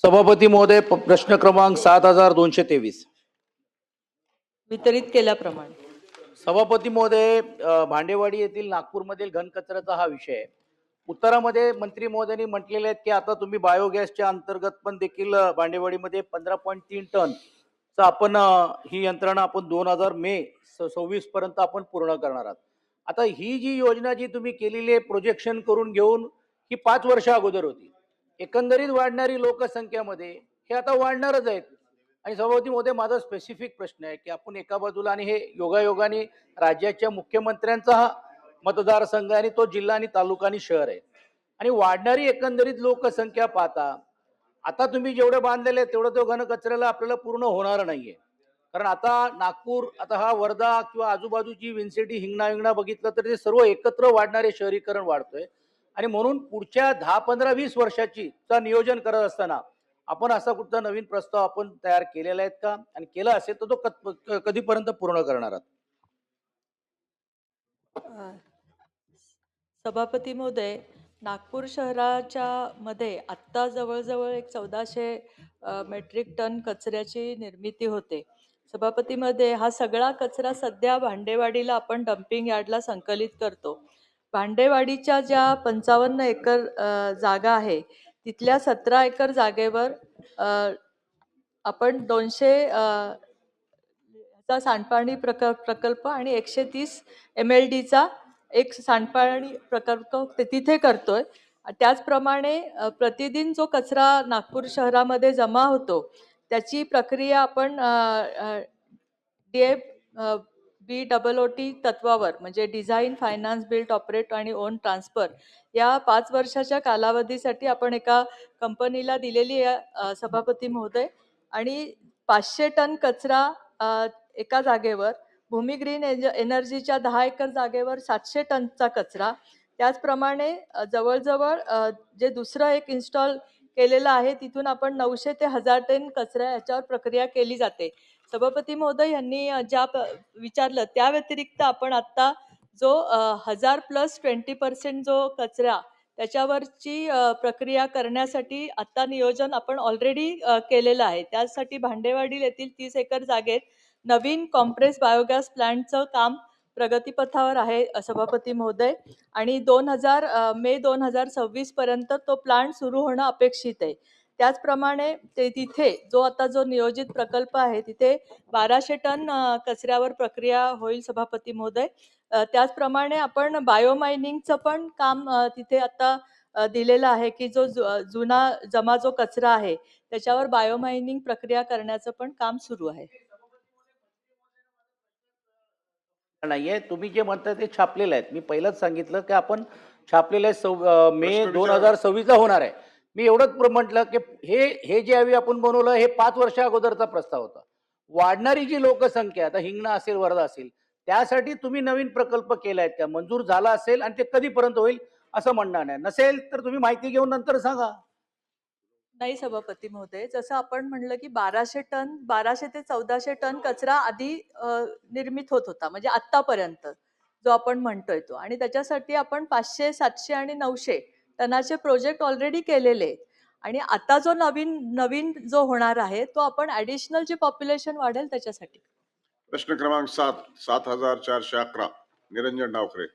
सभापती महोदय, प्रश्न क्रमांक 7223 वितरित केल्याप्रमाणे. सभापती महोदय, भांडेवाडी येथील नागपूरमधील घनकचऱ्याचा हा विषय आहे. उत्तरामध्ये मंत्री महोदयांनी म्हटलेले आहेत की आता तुम्ही बायोगॅसच्या अंतर्गत पण देखील भांडेवाडीमध्ये 15.3 टन आपण ही यंत्रणा आपण 2026 पर्यंत आपण पूर्ण करणार आहात. आता ही जी योजना जी तुम्ही केलेली आहे प्रोजेक्शन करून घेऊन ही 5 वर्ष अगोदर होती. एकंदरीत वाढणारी लोकसंख्यामध्ये हे आता वाढणारच आहेत. आणि सभापती महोदय, माझा स्पेसिफिक प्रश्न आहे की आपण एका बाजूला आणि हे योगायोगाने राज्याच्या मुख्यमंत्र्यांचा हा मतदारसंघ आणि तो जिल्हा आणि तालुका आणि शहर आहे आणि वाढणारी एकंदरीत लोकसंख्या पाहता आता तुम्ही जेवढे बांधलेले तेवढं तो घनकचऱ्याला आपल्याला पूर्ण होणार नाहीये. कारण आता नागपूर, आता हा वर्धा किंवा आजूबाजूची विन्सिटी हिंगणा बघितलं तर ते सर्व एकत्र वाढणारे शहरीकरण वाढतोय आणि म्हणून पुढच्या 10, 15, 20 वर्षाची नियोजन करत असताना आपण असा कुठला नवीन प्रस्ताव आपण तयार केलेला आहे का, आणि केला असेल तर तो कधीपर्यंत पूर्ण करणार आहात? सभापती महोदय, नागपूर शहराच्या मध्ये आत्ता जवळजवळ एक 1400 मेट्रिक टन कचऱ्याची निर्मिती होते. सभापतीमध्ये हा सगळा कचरा सध्या भांडेवाडीला आपण डम्पिंग यार्डला संकलित करतो. भांडेवाडीच्या ज्या 55 एकर जागा आहे तिथल्या 17 एकर जागेवर आपण 200 सांडपाणी प्रकल्प आणि 130 MLDचा एक सांडपाणी प्रकल्प तिथे करतोय. त्याचप्रमाणे प्रतिदिन जो कचरा नागपूर शहरामध्ये जमा होतो त्याची प्रक्रिया आपण DBOOT तत्वावर म्हणजे डिझाईन, फायनान्स, बिल्ड, ऑपरेट आणि ओन ट्रान्सफर या 5 वर्षाच्या कालावधीसाठी आपण एका कंपनीला दिलेली आहे सभापती महोदय. आणि 500 टन कचरा एका जागेवर, भूमी ग्रीन एनर्जीच्या 10 एकर जागेवर 700 टनचा कचरा, त्याचप्रमाणे जवळजवळ जे दुसरं एक इन्स्टॉल केलेलं आहे तिथून आपण 900 ते 1000 टन कचरा याच्यावर प्रक्रिया केली जाते. सभापती महोदय यांनी ज्या विचारलं त्या व्यतिरिक्त आपण आता जो 1000+20% जो कचरा त्याच्यावरची प्रक्रिया करण्यासाठी आता नियोजन आपण ऑलरेडी केलेलं आहे. त्यासाठी भांडेवाडी येथील 30 एकर जागेत नवीन कॉम्प्रेस बायोगॅस प्लांटचं काम प्रगतीपथावर आहे सभापती महोदय. आणि मे 2026 पर्यंत तो प्लांट सुरू होणं अपेक्षित आहे. त्याचप्रमाणे तिथे जो नियोजित प्रकल्प आहे तिथे 1200 टन कचऱ्यावर प्रक्रिया होईल सभापती महोदय. त्याचप्रमाणे आपण बायोमायनिंगचं पण काम तिथे आता दिलेलं आहे की जो जुना जमा जो कचरा आहे त्याच्यावर बायोमायनिंग प्रक्रिया करण्याचं पण काम सुरू आहे. नाहीये, तुम्ही जे म्हणताय ते छापलेलं आहे. मी पहिलंच सांगितलं की आपण छापलेलं आहे मे 2026 ला होणार आहे. मी एवढंच म्हटलं की हे जे आम्ही आपण बनवलं हे 5 वर्षा अगोदरचा प्रस्ताव होता. वाढणारी जी लोकसंख्या, आता हिंगणा असेल, वर्धा असेल, त्यासाठी तुम्ही नवीन प्रकल्प केलाय का? मंजूर झाला असेल आणि ते कधीपर्यंत होईल असं म्हणणं नाही. नसेल तर तुम्ही माहिती घेऊन नंतर सांगा. नाही सभापती महोदय, जसं आपण म्हणलं की 1200 ते 1400 टन कचरा आधी निर्मित होत होता म्हणजे आतापर्यंत जो आपण म्हणतोय तो, आणि त्याच्यासाठी आपण 500, 700 आणि 900 टनाचे प्रोजेक्ट ऑलरेडी केलेले आहेत. आणि आता जो नवीन जो होणार आहे तो आपण ऍडिशनल जे पॉप्युलेशन वाढेल त्याच्यासाठी. प्रश्न क्रमांक 7411 निरंजन डावखरे.